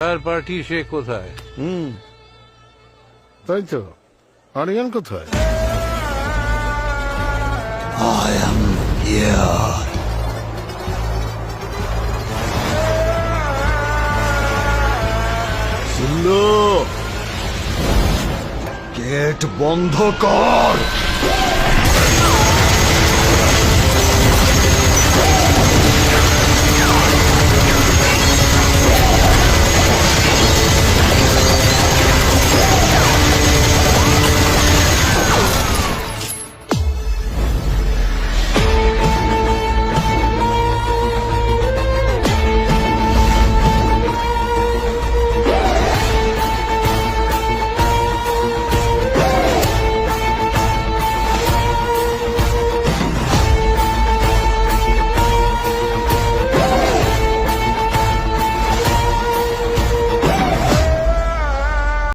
তার পার্টি সে কোথায়? তাই তো, আরিয়ান কোথায়? I am here. শুনলো, গেট বন্ধ কর।